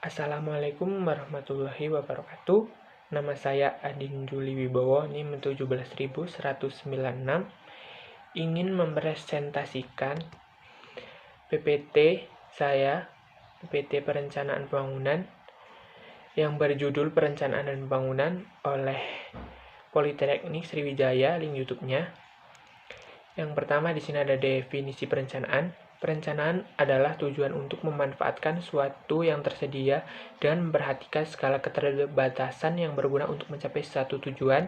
Assalamualaikum warahmatullahi wabarakatuh. Nama saya Adin Juli Wibowo, NIM 17.196. Ingin mempresentasikan PPT saya, PPT Perencanaan Pembangunan, yang berjudul Perencanaan dan Pembangunan oleh Politeknik Sriwijaya, link YouTube-nya. Yang pertama di sini ada definisi perencanaan. Perencanaan adalah tujuan untuk memanfaatkan suatu yang tersedia dan memperhatikan skala keterbatasan yang berguna untuk mencapai satu tujuan.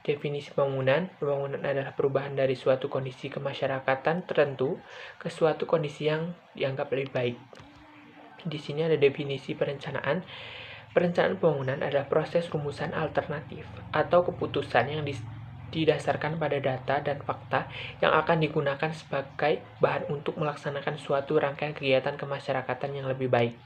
Definisi pembangunan adalah perubahan dari suatu kondisi kemasyarakatan tertentu ke suatu kondisi yang dianggap lebih baik. Di sini ada definisi perencanaan. Perencanaan pembangunan adalah proses rumusan alternatif atau keputusan yang didasarkan pada data dan fakta yang akan digunakan sebagai bahan untuk melaksanakan suatu rangkaian kegiatan kemasyarakatan yang lebih baik.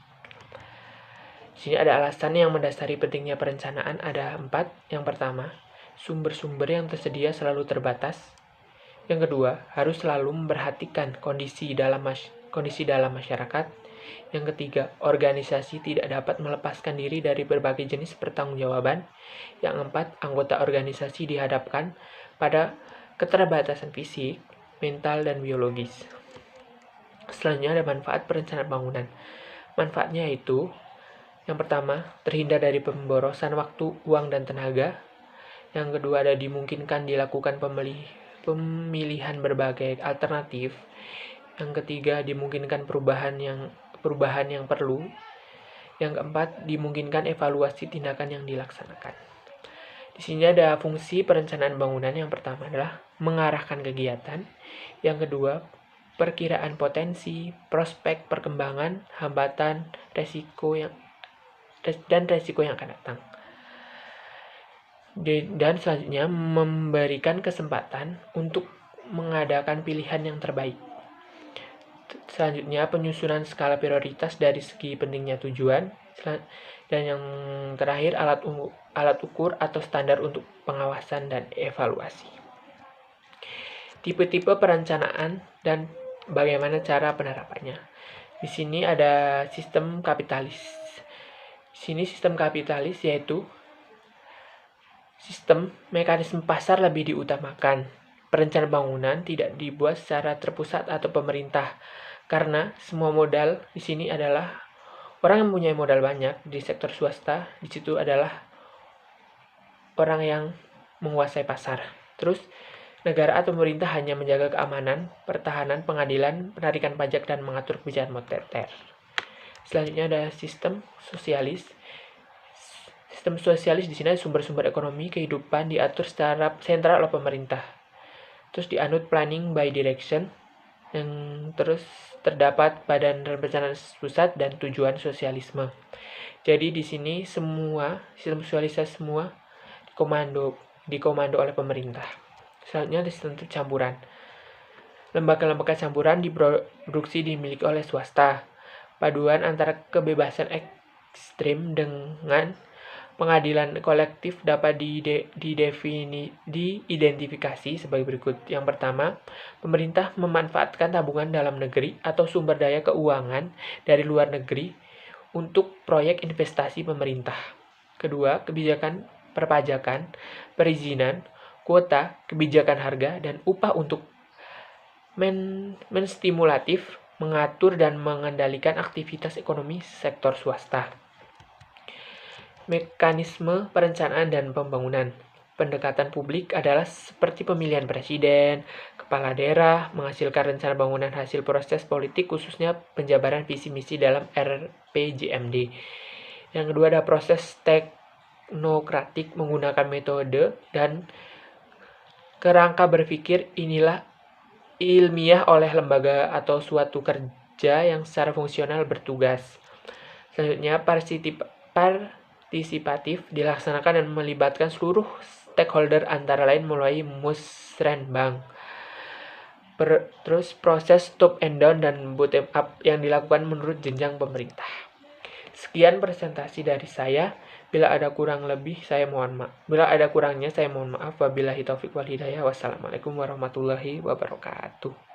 Di sini ada alasan yang mendasari pentingnya perencanaan, ada 4. Yang pertama, sumber-sumber yang tersedia selalu terbatas. Yang kedua, harus selalu memperhatikan kondisi dalam masyarakat. Yang ketiga, organisasi tidak dapat melepaskan diri dari berbagai jenis pertanggungjawaban. Yang keempat, anggota organisasi dihadapkan pada keterbatasan fisik, mental, dan biologis. Selanjutnya ada manfaat perencanaan bangunan. Manfaatnya yaitu, yang pertama, terhindar dari pemborosan waktu, uang, dan tenaga. Yang kedua, ada dimungkinkan dilakukan pemilihan berbagai alternatif. Yang ketiga, dimungkinkan perubahan yang perlu. Yang keempat, dimungkinkan evaluasi tindakan yang dilaksanakan. Di sini ada fungsi perencanaan bangunan. Yang pertama adalah mengarahkan kegiatan. Yang kedua, perkiraan potensi, prospek perkembangan, hambatan, resiko yang akan datang. Dan selanjutnya, memberikan kesempatan untuk mengadakan pilihan yang terbaik. Selanjutnya, penyusunan skala prioritas dari segi pentingnya tujuan. Dan yang terakhir, alat ukur atau standar untuk pengawasan dan evaluasi. Tipe-tipe perencanaan dan bagaimana cara penerapannya. Di sini ada sistem kapitalis. Di sini sistem kapitalis yaitu sistem mekanisme pasar lebih diutamakan. Perencanaan bangunan tidak dibuat secara terpusat atau pemerintah, karena semua modal di sini adalah orang yang mempunyai modal banyak di sektor swasta. Di situ adalah orang yang menguasai pasar. Terus negara atau pemerintah hanya menjaga keamanan, pertahanan, pengadilan, penarikan pajak, dan mengatur kebijakan moneter. Selanjutnya ada sistem sosialis. Sistem sosialis di sini sumber-sumber ekonomi kehidupan diatur secara sentral oleh pemerintah. Terus dianut planning by direction, yang terus terdapat badan rencana pusat dan tujuan sosialisme. Jadi di sini semua sistem sosialisasi semua dikomando oleh pemerintah. Selanjutnya ada sistem campuran. Lembaga-lembaga campuran diproduksi dimiliki oleh swasta. Paduan antara kebebasan ekstrim dengan pengadilan kolektif dapat diidentifikasi sebagai berikut. Yang pertama, pemerintah memanfaatkan tabungan dalam negeri atau sumber daya keuangan dari luar negeri untuk proyek investasi pemerintah. Kedua, kebijakan perpajakan, perizinan, kuota, kebijakan harga, dan upah untuk menstimulatif, mengatur dan mengendalikan aktivitas ekonomi sektor swasta. Mekanisme perencanaan dan pembangunan. Pendekatan publik adalah seperti pemilihan presiden, kepala daerah, menghasilkan rencana bangunan hasil proses politik, khususnya penjabaran visi misi dalam RPJMD. Yang kedua ada proses teknokratik menggunakan metode dan kerangka berpikir inilah ilmiah oleh lembaga atau suatu kerja yang secara fungsional bertugas. Selanjutnya partisipatif dilaksanakan dan melibatkan seluruh stakeholder antara lain melalui musrenbang. Terus proses top and down dan bottom up yang dilakukan menurut jenjang pemerintah. Sekian presentasi dari saya. Bila ada kurangnya saya mohon maaf. Wabillahi taufik wal hidayah. Wassalamualaikum warahmatullahi wabarakatuh.